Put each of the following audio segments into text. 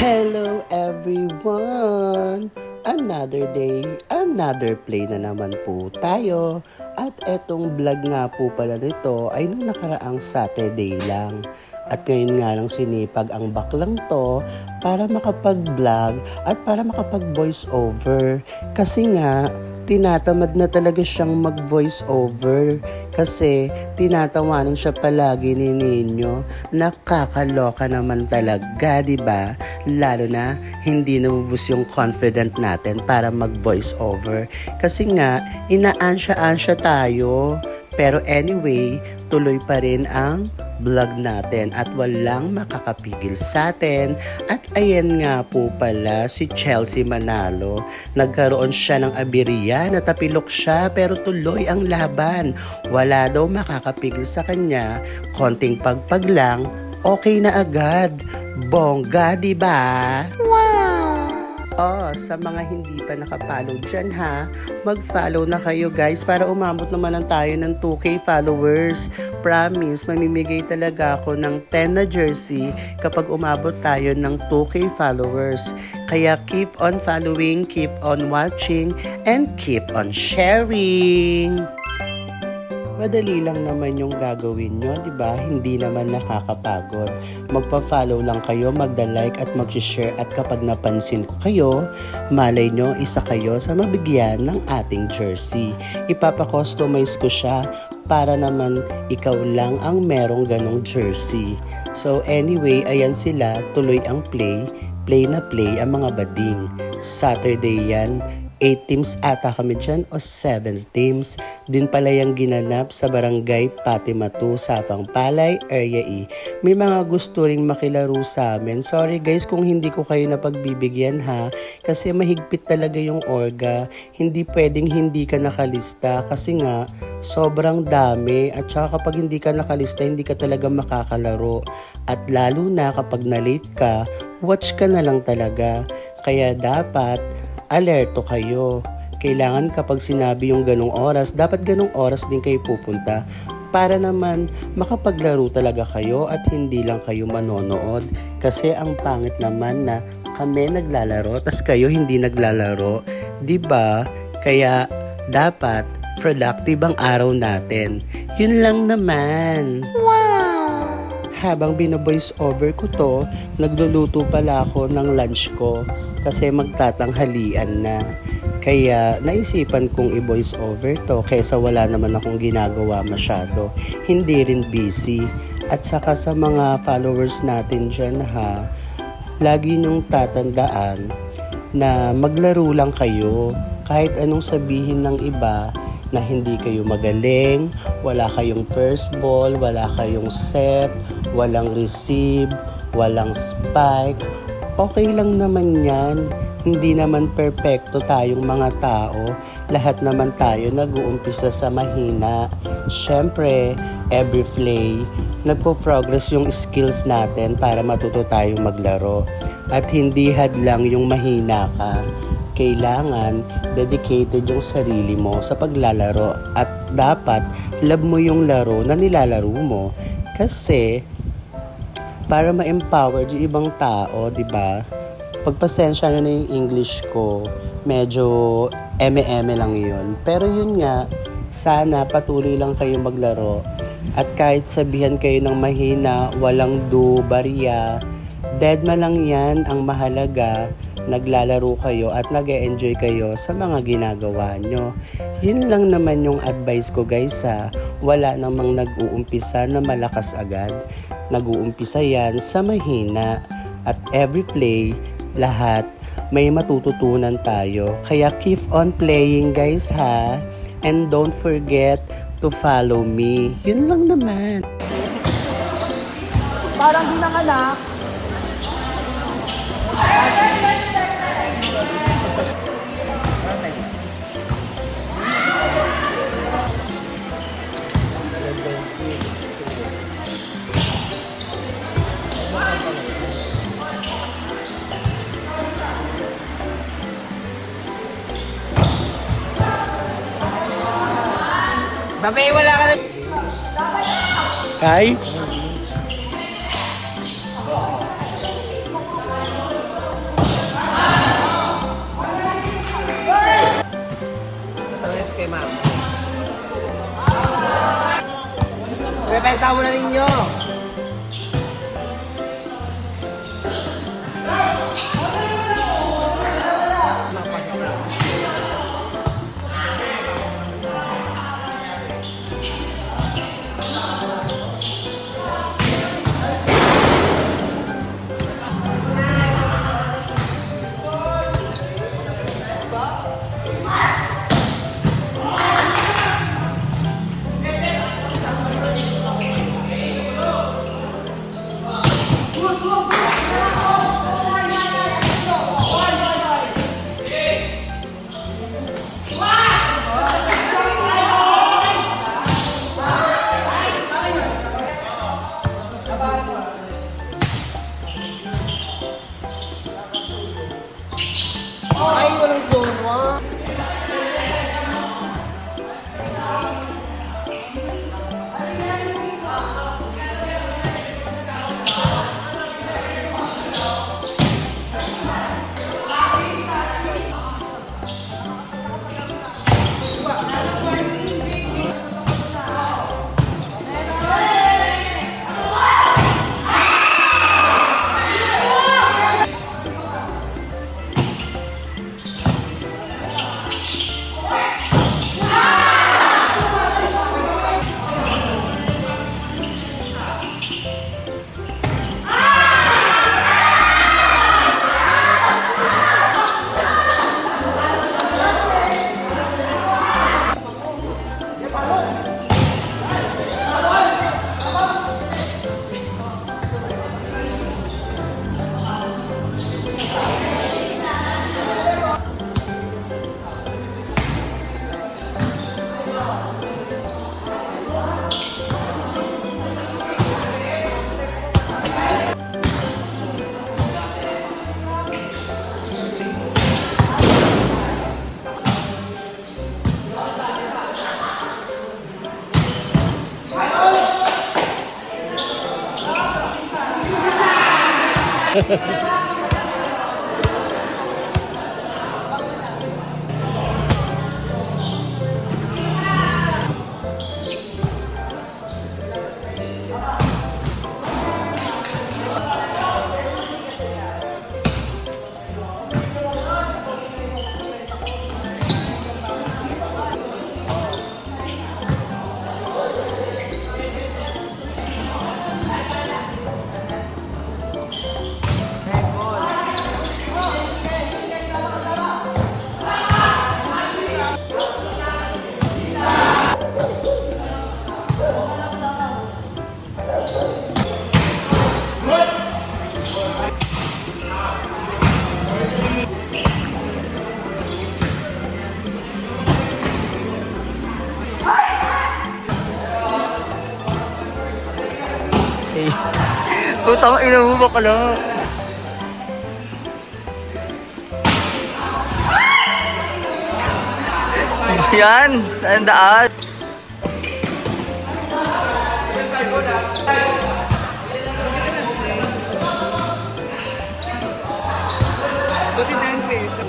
Hello everyone! Another day, another play na naman po tayo. At etong vlog nga po pala nito ay nung nakaraang Saturday lang. At ngayon nga lang sinipag ang baklang to para makapag-vlog at para makapag-voice over. Kasi nga, tinatamad na talaga siyang mag-voice over kasi tinatawanan siya palagi ni Nino. Nakakaloka naman talaga, di ba? Lalo na hindi nabubus yung confident natin para mag-voice over. Kasi nga, inaansya-ansya tayo. Pero anyway, tuloy pa rin ang vlog natin at walang makakapigil sa atin. At ayan nga po pala si Chelsea Manalo. Nagkaroon siya ng aberya, natapilok siya pero tuloy ang laban. Wala daw makakapigil sa kanya. Konting pagpag lang, okay na agad. Bongga, di ba? Oh, sa mga hindi pa nakapollow dyan ha, mag-follow na kayo guys para umabot naman lang tayo ng 2K followers. Promise, mamimigay talaga ako ng 10 na jersey kapag umabot tayo ng 2K followers. Kaya keep on following, keep on watching, and keep on sharing. Madali lang naman yung gagawin nyo, di ba? Hindi naman nakakapagod. Magpa-follow lang kayo, magda-like at mag-share at kapag napansin ko kayo, malay nyo, isa kayo sa mabigyan ng ating jersey. Ipapa-customize ko siya para naman ikaw lang ang merong ganong jersey. So anyway, ayan sila, tuloy ang play na play ang mga bading. Saturday yan. 8 teams ata kami dyan o 7 teams. Din pala yung ginanap sa barangay Patimatu, Sapang Palay, Area E. May mga gusto ring makilaro sa amin. Sorry guys kung hindi ko kayo napagbibigyan ha. Kasi mahigpit talaga yung orga. Hindi pwedeng hindi ka nakalista kasi nga sobrang dami. At saka kapag hindi ka nakalista, hindi ka talaga makakalaro. At lalo na kapag na-late ka, watch ka na lang talaga. Kaya dapat alerto kayo. Kailangan kapag sinabi yung ganong oras, dapat ganong oras din kayo pupunta para naman makapaglaro talaga kayo at hindi lang kayo manonood. Kasi ang pangit naman na kami naglalaro tas kayo hindi naglalaro. Diba? Kaya dapat productive ang araw natin. Yun lang naman. Habang bino-voice over ko to, nagluluto pala ako ng lunch ko kasi magtatanghalian na. Kaya naisipan kong i-voice over to kaysa wala naman akong ginagawa masyado. Hindi rin busy. At saka sa mga followers natin dyan ha, lagi niyong tatandaan na maglaro lang kayo. Kahit anong sabihin ng iba, na hindi kayo magaling, wala kayong first ball, wala kayong set, walang receive, walang spike. Okay lang naman yan. Hindi naman perpekto tayong mga tao. Lahat naman tayo nag-uumpisa sa mahina. Siyempre, every play, nagpo-progress yung skills natin para matuto tayong maglaro. At hindi hadlang yung mahina ka. Kailangan dedicated yung sarili mo sa paglalaro at dapat love mo yung laro na nilalaro mo kasi para ma-empower yung ibang tao, di ba? Pagpasensya na yung English ko, medyo eme-eme lang yun. Pero yun nga, sana patuloy lang kayo maglaro at kahit sabihan kayo ng mahina, walang do, barya, deadma lang yan, ang mahalaga naglalaro kayo at nag-e-enjoy kayo sa mga ginagawa nyo. Yun lang naman yung advice ko guys ha. Wala namang nag-uumpisa na malakas agad. Nag-uumpisa yan sa mahina. At every play, lahat may matututunan tayo. Kaya keep on playing guys ha. And don't forget to follow me. Yun lang naman. Parang dinanganak. Babay, wala ka na. Hi. Putang ina mo bakla. Yan, tandaan. Buti na yung peso.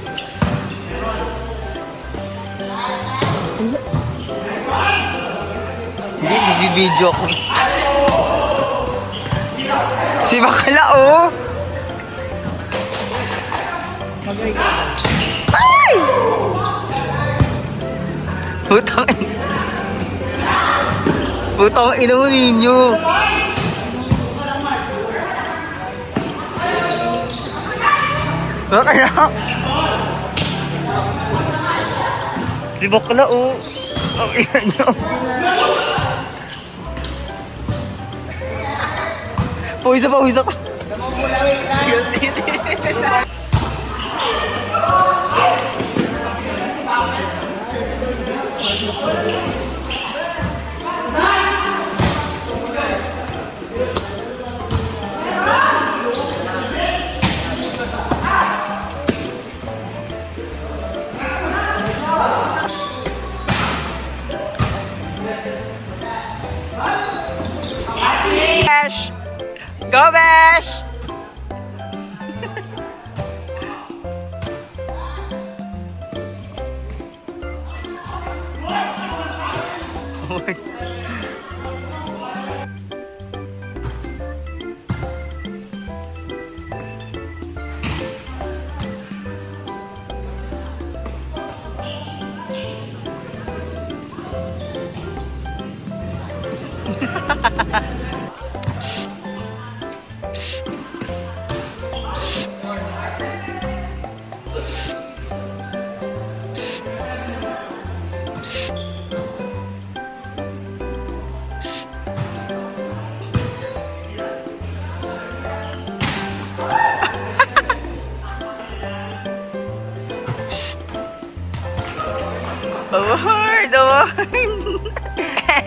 Hindi, nagbibideo ako. Si bakla oh. Ay! Putang ina mo ninyo. Bakla. Si bakla oh. Ang ina nyo. Pawis ako. Besh! Go Besh! Award!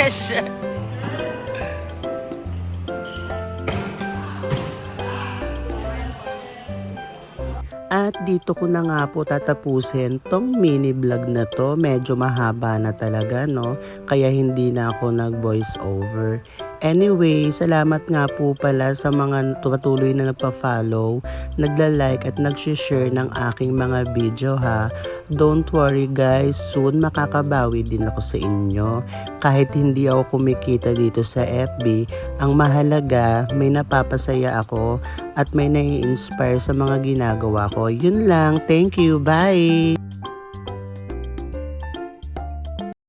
Ash! At dito ko na nga po tatapusin tong mini vlog na to. Medyo mahaba na talaga, no? Kaya hindi na ako nag-voice over. Anyway, salamat nga po pala sa mga patuloy na nagpa-follow, nagla-like at nag-share ng aking mga video ha. Don't worry guys, soon makakabawi din ako sa inyo. Kahit hindi ako kumikita dito sa FB, ang mahalaga may napapasaya ako at may nai-inspire sa mga ginagawa ko. Yun lang, thank you, bye!